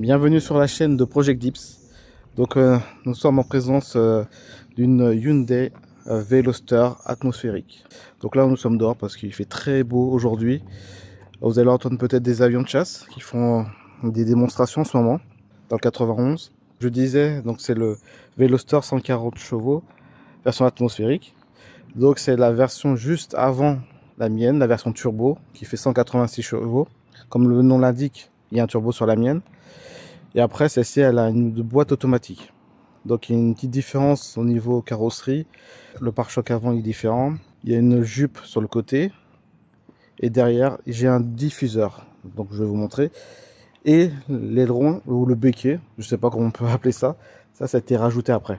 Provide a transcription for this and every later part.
Bienvenue sur la chaîne de Project Dips. Donc nous sommes en présence d'une Hyundai Veloster atmosphérique. Donc là nous sommes dehors parce qu'il fait très beau aujourd'hui. Vous allez entendre peut-être des avions de chasse qui font des démonstrations en ce moment dans le 91. Je disais, donc c'est le Veloster 140 chevaux version atmosphérique. Donc c'est la version juste avant la mienne, la version turbo qui fait 186 chevaux. Comme le nom l'indique, il y a un turbo sur la mienne. Et après, celle-ci, elle a une boîte automatique. Donc, il y a une petite différence au niveau carrosserie. Le pare-choc avant est différent. Il y a une jupe sur le côté. Et derrière, j'ai un diffuseur. Donc, je vais vous montrer. Et l'aileron, ou le béquet, je ne sais pas comment on peut appeler ça. Ça a été rajouté après.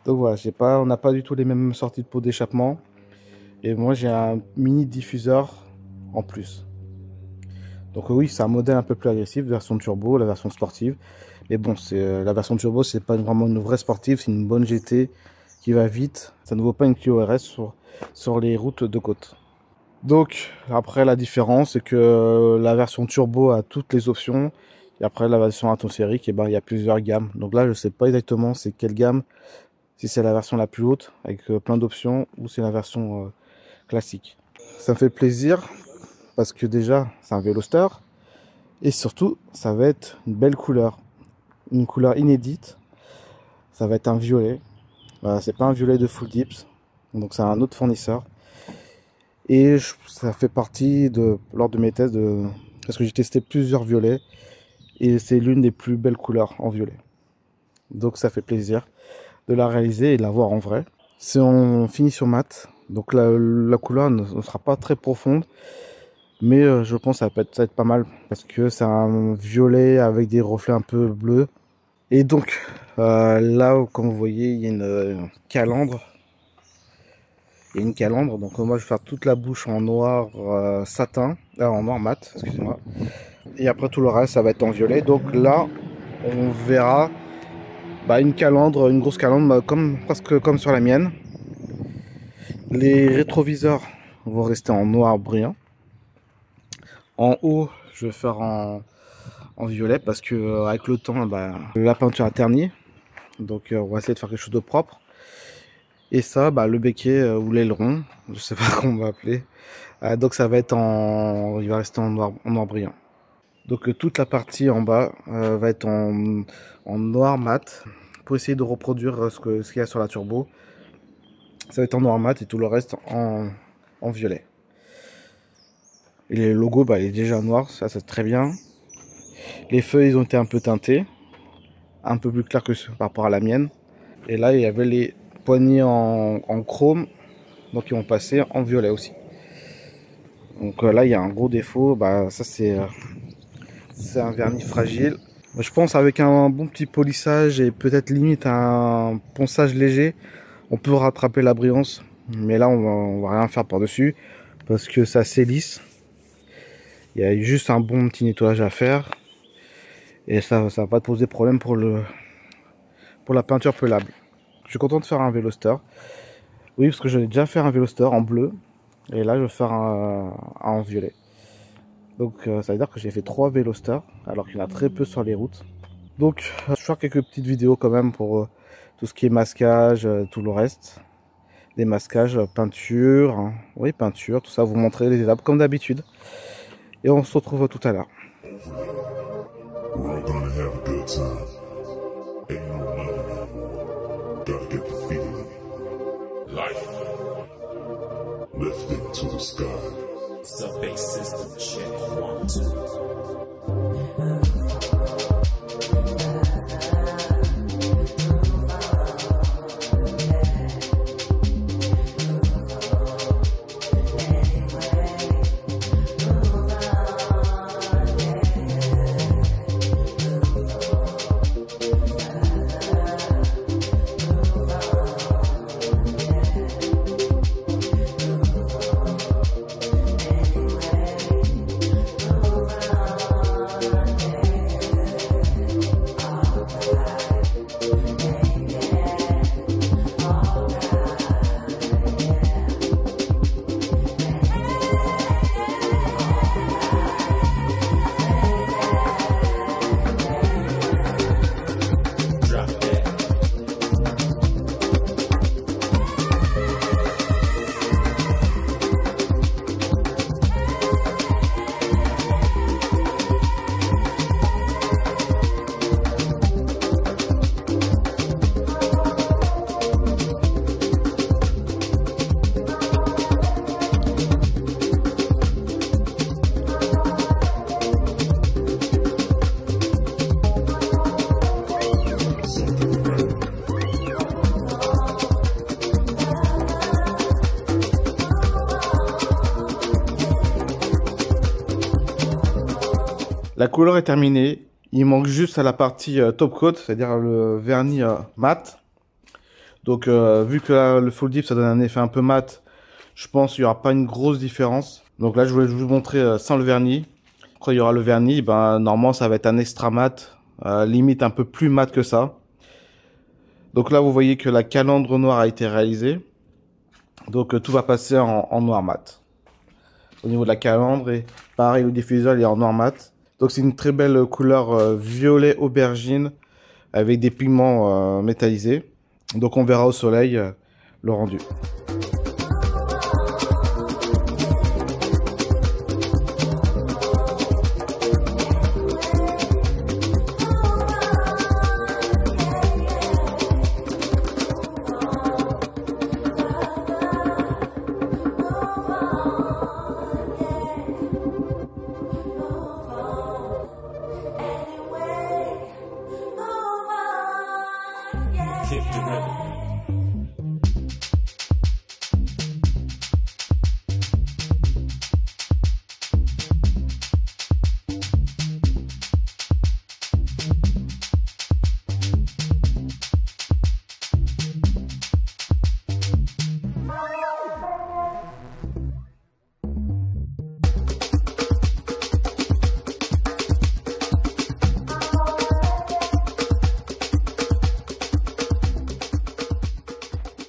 Donc, voilà, on n'a pas du tout les mêmes sorties de pot d'échappement. Et moi, j'ai un mini diffuseur en plus. Donc oui, c'est un modèle un peu plus agressif, version turbo, la version sportive. Mais bon, la version turbo, c'est pas vraiment une vraie sportive, c'est une bonne GT qui va vite. Ça ne vaut pas une Clio RS sur les routes de côte. Donc après, la différence, c'est que la version turbo a toutes les options. Et après, la version atmosphérique, il y a plusieurs gammes. Donc là, je sais pas exactement c'est quelle gamme. Si c'est la version la plus haute, avec plein d'options, ou c'est la version classique. Ça me fait plaisir. Parce que déjà, c'est un Veloster. Et surtout, ça va être une belle couleur. Une couleur inédite. Ça va être un violet. Voilà, c'est pas un violet de Full Dips. Donc c'est un autre fournisseur. Et ça fait partie lors de mes tests. Parce que j'ai testé plusieurs violets. Et c'est l'une des plus belles couleurs en violet. Donc ça fait plaisir de la réaliser et de la voir en vrai. Si on finit sur mat, donc la couleur ne sera pas très profonde. Mais je pense que ça va être pas mal parce que c'est un violet avec des reflets un peu bleus. Et donc là, comme vous voyez, il y a une calandre. Il y a une calandre. Donc moi, je vais faire toute la bouche en noir satin, en noir mat, excusez-moi. Et après tout le reste, ça va être en violet. Donc là, on verra une calandre, une grosse calandre, presque comme sur la mienne. Les rétroviseurs vont rester en noir brillant. En haut, je vais faire en violet parce que avec le temps, la peinture a terni. Donc on va essayer de faire quelque chose de propre. Et ça, le béquet ou l'aileron, je sais pas comment on va appeler. Donc ça va être il va rester en noir brillant. Donc toute la partie en bas va être en noir mat pour essayer de reproduire ce qu'il y a sur la turbo. Ça va être en noir mat et tout le reste en violet. Et le logo, il est déjà noir, ça c'est très bien. Les feuilles, ils ont été un peu teintés, un peu plus clair que par rapport à la mienne. Et là, il y avait les poignées en chrome, donc ils vont passer en violet aussi. Donc là, il y a un gros défaut, ça c'est un vernis fragile. Je pense avec un bon petit polissage et peut-être limite un ponçage léger, on peut rattraper la brillance. Mais là, on va rien faire par-dessus parce que c'est assez lisse. Il y a juste un bon petit nettoyage à faire. Et ça va pas te poser problème pour la peinture pelable. Je suis content de faire un Veloster. Oui, parce que j'avais déjà fait un Veloster en bleu. Et là, je vais faire en violet. Donc, ça veut dire que j'ai fait 3 Velosters. Alors qu'il y en a très peu sur les routes. Donc, je vais faire quelques petites vidéos quand même pour tout ce qui est masquage, tout le reste. Des masquages, peinture. Oui, peinture, tout ça. Vous montrer les étapes comme d'habitude. Et on se retrouve tout à l'heure. La couleur est terminée. Il manque juste à la partie top coat, c'est-à-dire le vernis mat. Donc vu que là, le full dip ça donne un effet un peu mat, je pense qu'il n'y aura pas une grosse différence. Donc là je voulais vous montrer sans le vernis. Quand il y aura le vernis, ben normalement ça va être un extra mat, limite un peu plus mat que ça. Donc là vous voyez que la calandre noire a été réalisée. Donc tout va passer en noir mat. Au niveau de la calandre, et pareil le diffuseur il est en noir mat. Donc c'est une très belle couleur violet aubergine avec des pigments métallisés. Donc on verra au soleil le rendu.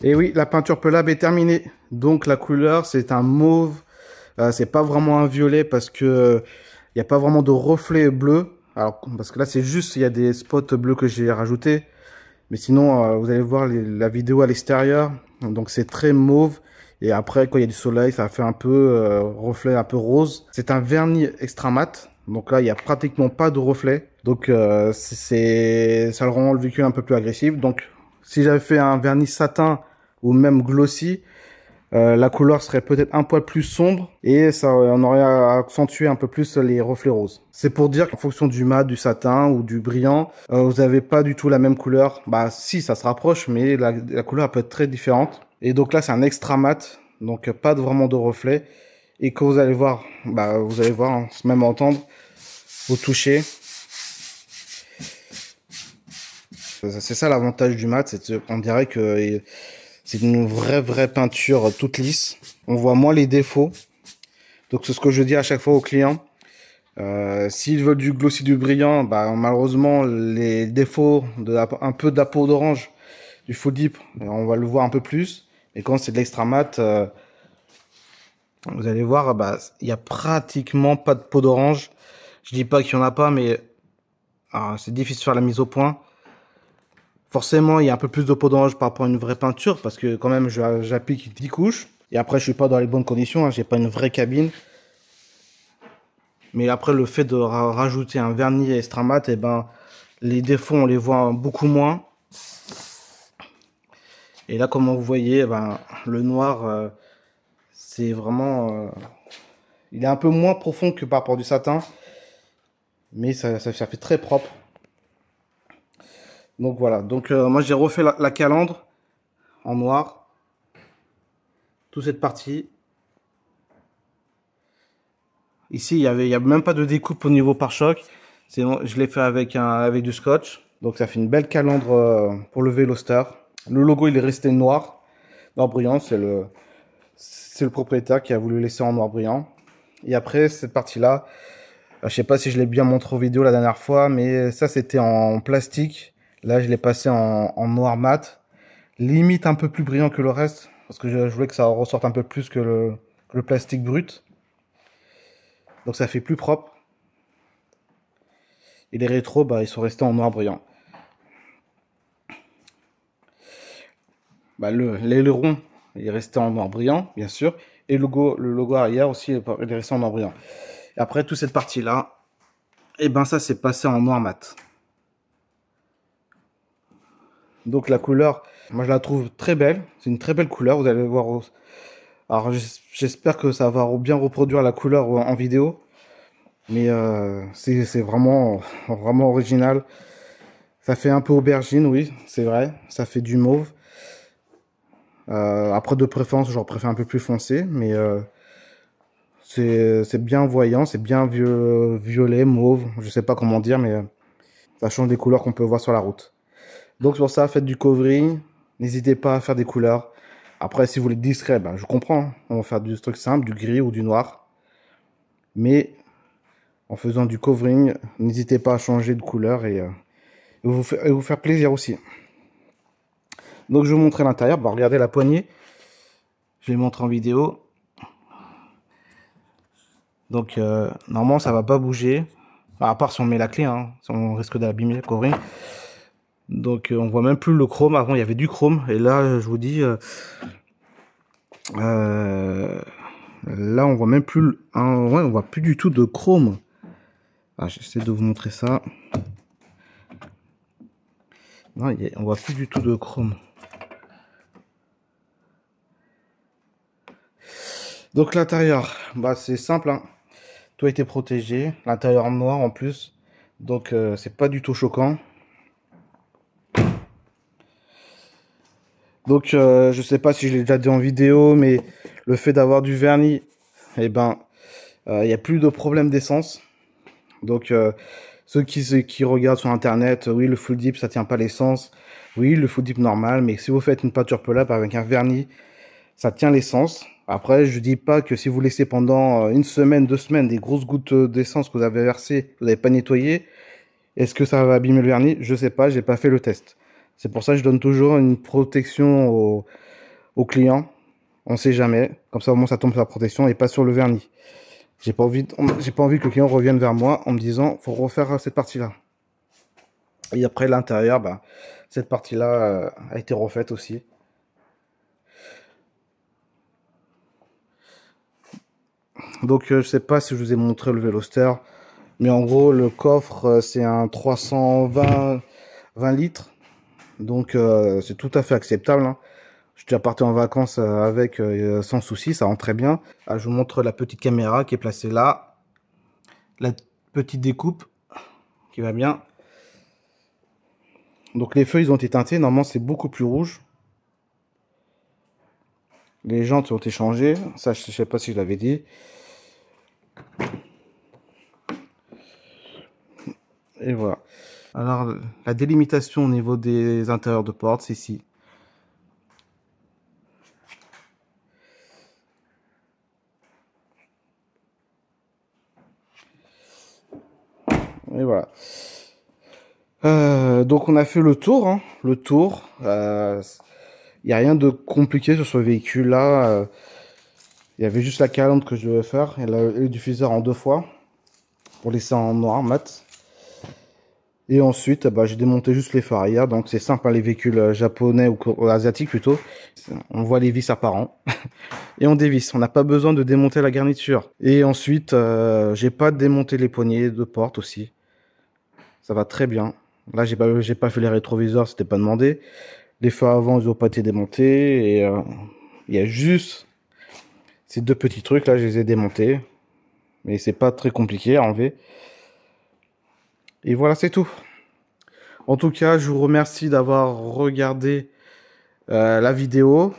Et oui, la peinture pelable est terminée. Donc la couleur, c'est un mauve. C'est pas vraiment un violet parce que il n'y a pas vraiment de reflet bleu. Alors, parce que là, c'est juste, il y a des spots bleus que j'ai rajoutés. Mais sinon, vous allez voir la vidéo à l'extérieur. Donc c'est très mauve. Et après, quand il y a du soleil, ça fait un peu reflet un peu rose. C'est un vernis extra mat. Donc là, il n'y a pratiquement pas de reflet. Donc ça le rend le véhicule un peu plus agressif. Donc si j'avais fait un vernis satin ou même glossy, la couleur serait peut-être un poil plus sombre et ça on aurait accentué un peu plus les reflets roses. C'est pour dire qu'en fonction du mat, du satin ou du brillant, vous n'avez pas du tout la même couleur. Bah si, ça se rapproche, mais la couleur peut être très différente. Et donc là, c'est un extra mat, donc pas vraiment de reflet. Et quand vous allez voir, bah vous allez voir, hein, même entendre, au toucher. C'est ça l'avantage du mat, c'est qu'on dirait que c'est une vraie peinture toute lisse. On voit moins les défauts. Donc c'est ce que je dis à chaque fois aux clients. S'ils veulent du glossy, du brillant, bah, malheureusement les défauts un peu de la peau d'orange du full dip, on va le voir un peu plus. Et quand c'est de l'extra mat, vous allez voir, bah, il y a pratiquement pas de peau d'orange. Je dis pas qu'il y en a pas, mais c'est difficile de faire la mise au point. Forcément, il y a un peu plus de peau d'orange par rapport à une vraie peinture, parce que quand même, j'applique 10 couches. Et après, je suis pas dans les bonnes conditions, hein, j'ai pas une vraie cabine. Mais après, le fait de rajouter un vernis extra mat, et ben, les défauts, on les voit beaucoup moins. Et là, comme vous voyez, ben, le noir, c'est vraiment... il est un peu moins profond que par rapport du satin. Mais ça fait très propre. Donc voilà, donc moi j'ai refait la calandre en noir, toute cette partie. Ici il y a même pas de découpe au niveau pare-choc, je l'ai fait avec du scotch. Donc ça fait une belle calandre pour le Veloster. Le logo il est resté noir brillant, c'est le propriétaire qui a voulu laisser en noir brillant. Et après cette partie là, je sais pas si je l'ai bien montré en vidéo la dernière fois, mais ça c'était en plastique. Là, je l'ai passé en noir mat, limite un peu plus brillant que le reste, parce que je voulais que ça ressorte un peu plus que le plastique brut. Donc ça fait plus propre. Et les rétros, bah, ils sont restés en noir brillant. Bah, l'aileron, il est resté en noir brillant, bien sûr. Et le logo arrière aussi, il est resté en noir brillant. Et après, toute cette partie-là, et ben ça, c'est passé en noir mat. Donc la couleur, moi je la trouve très belle. C'est une très belle couleur, vous allez voir. Alors j'espère que ça va bien reproduire la couleur en vidéo. Mais c'est vraiment original. Ça fait un peu aubergine, oui, c'est vrai. Ça fait du mauve. Après de préférence, j'en préfère un peu plus foncé. Mais C'est bien voyant, c'est bien violet, mauve, je sais pas comment dire, mais ça change des couleurs qu'on peut voir sur la route. Donc pour ça, faites du covering, n'hésitez pas à faire des couleurs. Après, si vous voulez être discret, ben, je comprends, on va faire du truc simple, du gris ou du noir. Mais en faisant du covering, n'hésitez pas à changer de couleur et vous faire plaisir aussi. Donc je vais vous montrer l'intérieur. Bon, regardez la poignée. Je vais montrer en vidéo. Donc normalement ça va pas bouger. Enfin, à part si on met la clé, hein, si on risque d'abîmer le covering. Donc on voit même plus le chrome. Avant il y avait du chrome. Et là je vous dis... là on voit même plus... ouais, on voit plus du tout de chrome. Ah, j'essaie de vous montrer ça. Non, on voit plus du tout de chrome. Donc l'intérieur, bah c'est simple, hein. Tout a été protégé, l'intérieur en noir en plus, donc c'est pas du tout choquant. Donc je sais pas si je l'ai déjà dit en vidéo, mais le fait d'avoir du vernis, eh ben il n'y a plus de problème d'essence. Donc ceux qui regardent sur internet, oui le full dip ça tient pas l'essence, oui le full dip normal, mais si vous faites une peinture pelable avec un vernis, ça tient l'essence. Après, je dis pas que si vous laissez pendant une semaine, 2 semaines, des grosses gouttes d'essence que vous avez versées, que vous n'avez pas nettoyé, est-ce que ça va abîmer le vernis? Je sais pas, j'ai pas fait le test. C'est pour ça que je donne toujours une protection aux clients. On sait jamais. Comme ça, au moins, ça tombe sur la protection et pas sur le vernis. J'ai pas envie que le client revienne vers moi en me disant, faut refaire cette partie-là. Et après, l'intérieur, bah, cette partie-là a été refaite aussi. Donc je sais pas si je vous ai montré le Veloster, mais en gros le coffre c'est un 320 litres, donc c'est tout à fait acceptable, hein. Je suis déjà parti en vacances avec sans souci, ça rentre très bien. Ah, je vous montre la petite caméra qui est placée là, la petite découpe qui va bien. Donc les feux ils ont été teintés, normalement c'est beaucoup plus rouge. Les jantes ont été changées, ça je sais pas si je l'avais dit. Et voilà. Alors la délimitation au niveau des intérieurs de porte, c'est ici. Et voilà. Donc on a fait le tour, hein. Le tour. Il n'y a rien de compliqué sur ce véhicule là. Il y avait juste la calandre que je devais faire et le diffuseur en 2 fois pour laisser en noir mat. Et ensuite, bah, j'ai démonté juste les phares arrière. Donc c'est simple, hein, les véhicules japonais ou asiatiques plutôt. On voit les vis apparents et on dévisse. On n'a pas besoin de démonter la garniture. Et ensuite, j'ai pas démonté les poignées de porte aussi. Ça va très bien. Là, j'ai pas fait les rétroviseurs, c'était pas demandé. Les phares avant, ils ont pas été démontés. Et il y a juste ces 2 petits trucs là, je les ai démontés. Mais c'est pas très compliqué à enlever. Et voilà, c'est tout. En tout cas, je vous remercie d'avoir regardé la vidéo,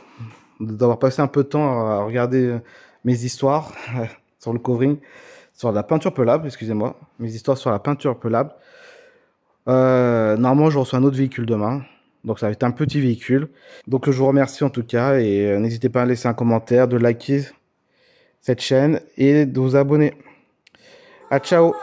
d'avoir passé un peu de temps à regarder mes histoires sur le covering, sur la peinture pelable, excusez-moi, mes histoires sur la peinture pelable. Normalement, je reçois un autre véhicule demain, donc ça va être un petit véhicule. Donc je vous remercie en tout cas et n'hésitez pas à laisser un commentaire, de liker cette chaîne et de vous abonner. À ciao.